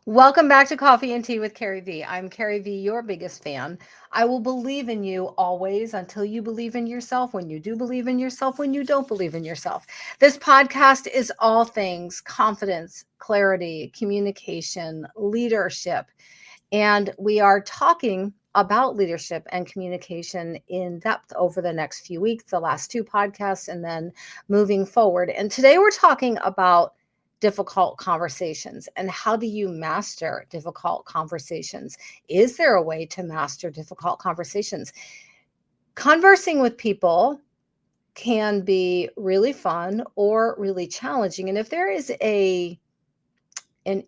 Welcome back to Coffee and Tea with CarrieVee. I'm CarrieVee, your biggest fan. I will believe in you always until you believe in yourself. When you do believe in yourself, when you don't believe in yourself. This podcast is all things confidence, clarity, communication, leadership. And we are talking about leadership and communication in depth over the next few weeks, the last two podcasts, and then moving forward. And today we're talking about difficult conversations and how do you master difficult conversations? Is there a way to master difficult conversations? Conversing with people can be really fun or really challenging. And if there is an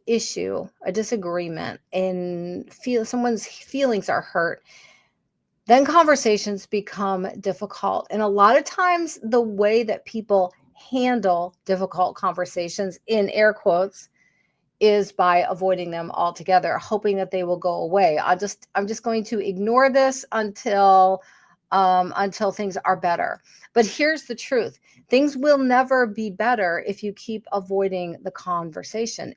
issue, a disagreement, and someone's feelings are hurt, then conversations become difficult. And a lot of times, the way that people handle difficult conversations, in air quotes, is by avoiding them altogether, hoping that they will go away. I'm just going to ignore this until things are better. But here's the truth. Things will never be better if you keep avoiding the conversation.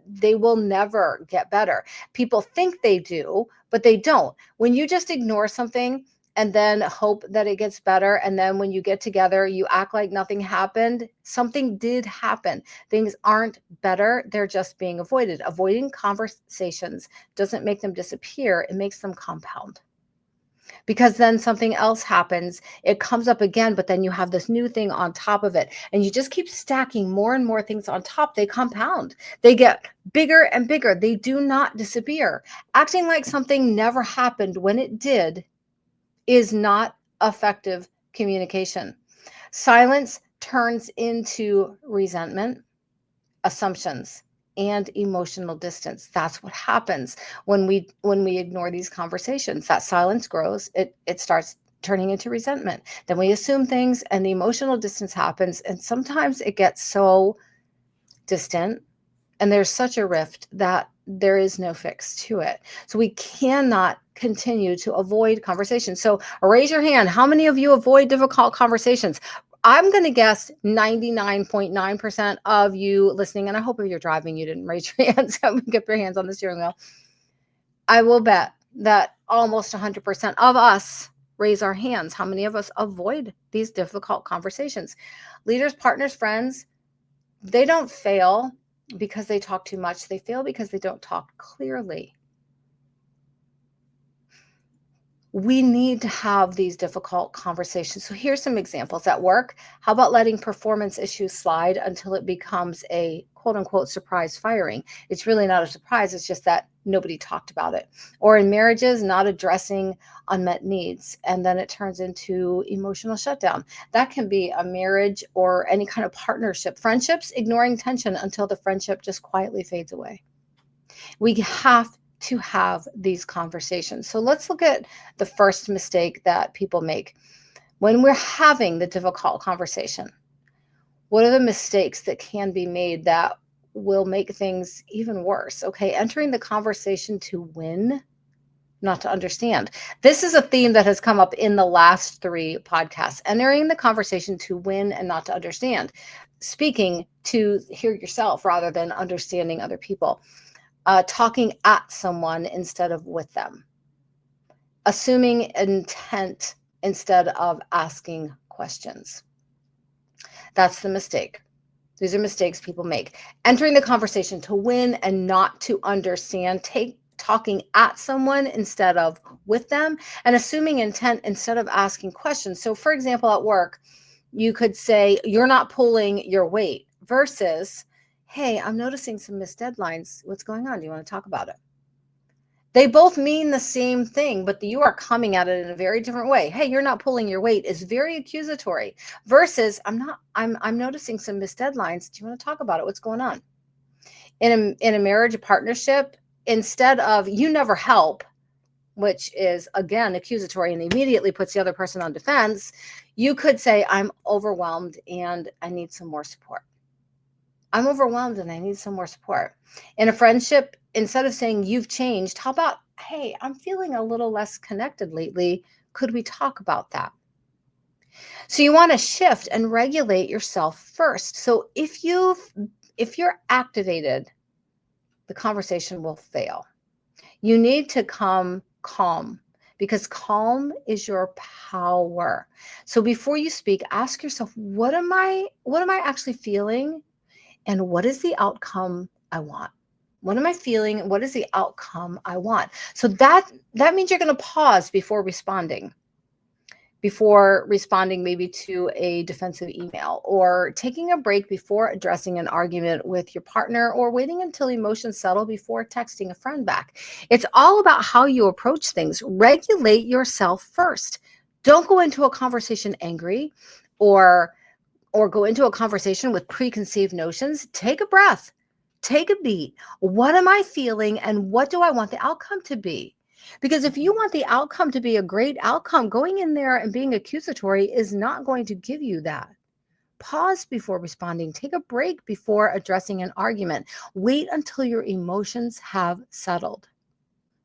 They will never get better. People think they do, but they don't. When you just ignore something and then hope that it gets better, and then when you get together, you act like nothing happened, something did happen. Things aren't better, they're just being avoided. Avoiding conversations doesn't make them disappear, it makes them compound, because then something else happens, it comes up again, but then you have this new thing on top of it, and you just keep stacking more and more things on top. They compound, they get bigger and bigger, they do not disappear. Acting like something never happened when it did is not effective communication. Silence turns into resentment, assumptions, and emotional distance. That's what happens when we ignore these conversations. That silence grows, it starts turning into resentment. Then we assume things and the emotional distance happens, and sometimes it gets so distant and there's such a rift that there is no fix to it. So we cannot continue to avoid conversations. So raise your hand. How many of you avoid difficult conversations? I'm going to guess 99.9% of you listening, and I hope if you're driving, you didn't raise your hands. So get your hands on the steering wheel. I will bet that almost 100% of us raise our hands. How many of us avoid these difficult conversations? Leaders, partners, friends, they don't fail because they talk too much. They fail because they don't talk clearly. We need to have these difficult conversations. So here's some examples at work. How about letting performance issues slide until it becomes a quote unquote surprise firing? It's really not a surprise. It's just that nobody talked about it. Or in marriages, not addressing unmet needs, and then it turns into emotional shutdown. That can be a marriage or any kind of partnership. Friendships, ignoring tension until the friendship just quietly fades away. We have to have these conversations. So let's look at the first mistake that people make when we're having the difficult conversation. What are the mistakes that can be made that will make things even worse? Okay, entering the conversation to win, not to understand. This is a theme that has come up in the last three podcasts. Entering the conversation to win and not to understand. Speaking to hear yourself rather than understanding other people. Talking at someone instead of with them, assuming intent instead of asking questions. That's the mistake. These are mistakes people make. Entering the conversation to win and not to understand, talking at someone instead of with them, and assuming intent instead of asking questions. So, for example, at work, you could say, "You're not pulling your weight," versus, "Hey, I'm noticing some missed deadlines. What's going on? Do you want to talk about it?" They both mean the same thing, but you are coming at it in a very different way. "Hey, you're not pulling your weight" is very accusatory, versus, I'm noticing some missed deadlines. Do you want to talk about it? What's going on?" In a marriage, a partnership, instead of "you never help," which is again accusatory and immediately puts the other person on defense, you could say, "I'm overwhelmed and I need some more support." I'm overwhelmed and I need some more support. In a friendship, instead of saying "you've changed," how about, "Hey, I'm feeling a little less connected lately. Could we talk about that?" So you want to shift and regulate yourself first. So if you're activated the conversation will fail. You need to come calm because calm is your power. So before you speak, ask yourself, what am I actually feeling and what is the outcome I want? What am I feeling? What is the outcome I want? So that means you're going to pause before responding maybe to a defensive email, or taking a break before addressing an argument with your partner, or waiting until emotions settle before texting a friend back. It's all about how you approach things. Regulate yourself first. Don't go into a conversation angry or go into a conversation with preconceived notions. Take a breath. Take a beat. What am I feeling and what do I want the outcome to be? Because if you want the outcome to be a great outcome, going in there and being accusatory is not going to give you that. Pause before responding. Take a break before addressing an argument. Wait until your emotions have settled.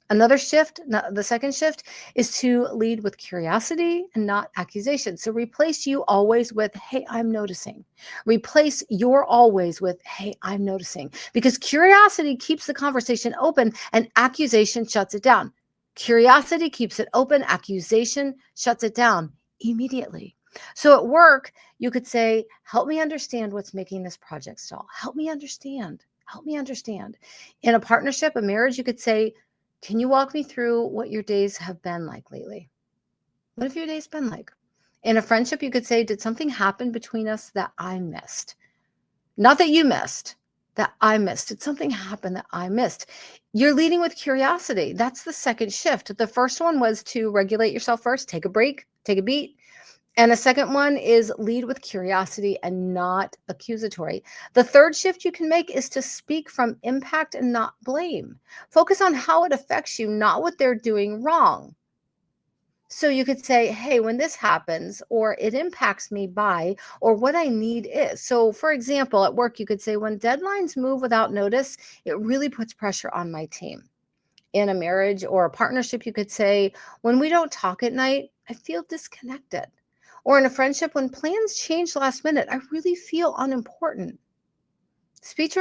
Another shift, the second shift, is to lead with curiosity and not accusation. So replace you always with, hey, I'm noticing. Replace your always with, hey, I'm noticing. Because curiosity keeps the conversation open and accusation shuts it down. Curiosity keeps it open, accusation shuts it down immediately. So at work, you could say, help me understand what's making this project stall. Help me understand. Help me understand. In a partnership, a marriage, you could say, can you walk me through what your days have been like lately? What have your days been like? In a friendship, you could say, did something happen between us that I missed? Not that you missed, that I missed. Did something happen that I missed? You're leading with curiosity. That's the second shift. The first one was to regulate yourself first, take a break, take a beat. And the second one is lead with curiosity and not accusatory. The third shift you can make is to speak from impact and not blame. Focus on how it affects you, not what they're doing wrong. So you could say, hey, when this happens, or it impacts me by, or what I need is. So, for example, at work, you could say, when deadlines move without notice, it really puts pressure on my team. In a marriage or a partnership, you could say, when we don't talk at night, I feel disconnected. Or in a friendship, when plans change last minute, I really feel unimportant. Speak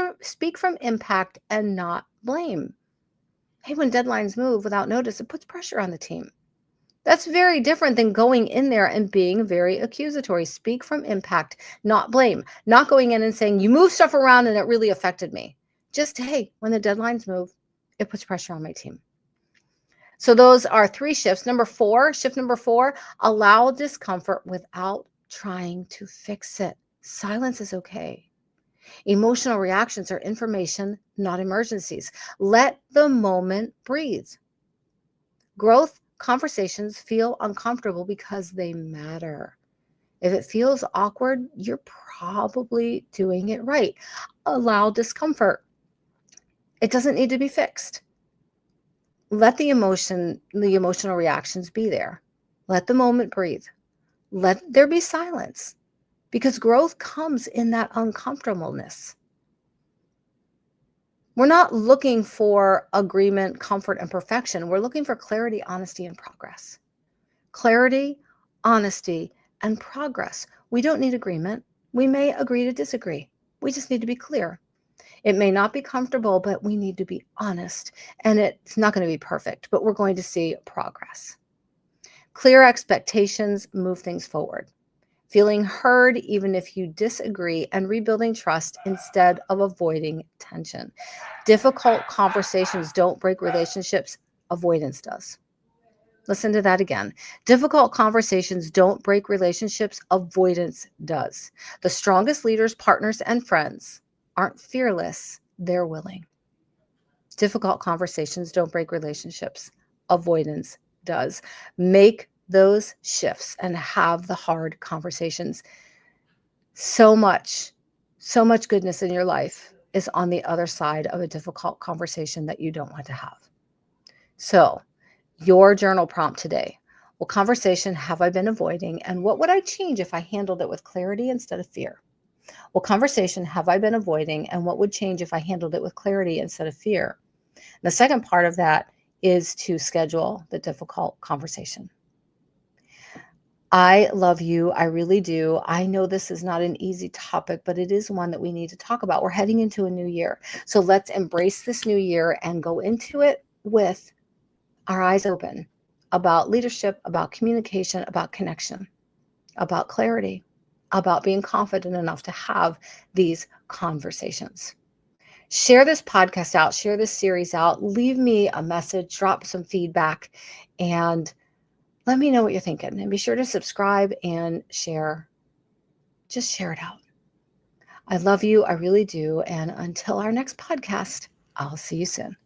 from impact and not blame. Hey, when deadlines move without notice, it puts pressure on the team. That's very different than going in there and being very accusatory. Speak from impact, not blame. Not going in and saying, you move stuff around and it really affected me. Just, hey, when the deadlines move, it puts pressure on my team. So those are three shifts. Shift number four, allow discomfort without trying to fix it. Silence is okay. Emotional reactions are information, not emergencies. Let the moment breathe. Growth conversations feel uncomfortable because they matter. If it feels awkward, you're probably doing it right. Allow discomfort. It doesn't need to be fixed. Let the emotional reactions be there. Let the moment breathe. Let there be silence, because growth comes in that uncomfortableness. We're not looking for agreement, comfort, and perfection. We're looking for clarity, honesty, and progress. Clarity, honesty, and progress. We don't need agreement. We may agree to disagree. We just need to be clear. It may not be comfortable, but we need to be honest. And it's not going to be perfect, but we're going to see progress. Clear expectations move things forward. Feeling heard even if you disagree, and rebuilding trust instead of avoiding tension. Difficult conversations don't break relationships, avoidance does. Listen to that again. Difficult conversations don't break relationships, avoidance does. The strongest leaders, partners, and friends aren't fearless, they're willing. Difficult conversations don't break relationships, avoidance does. Make those shifts and have the hard conversations. So much goodness in your life is on the other side of a difficult conversation that you don't want to have. So, your journal prompt today. What conversation have I been avoiding, and what would I change if I handled it with clarity instead of fear? What conversation have I been avoiding, and what would change if I handled it with clarity instead of fear? The second part of that is to schedule the difficult conversation. I love you. I really do. I know this is not an easy topic, but it is one that we need to talk about. We're heading into a new year. So let's embrace this new year and go into it with our eyes open about leadership, about communication, about connection, about clarity, about being confident enough to have these conversations. Share this podcast out, share this series out, leave me a message, drop some feedback, and let me know what you're thinking. And be sure to subscribe and share. Just share it out. I love you. I really do. And until our next podcast, I'll see you soon.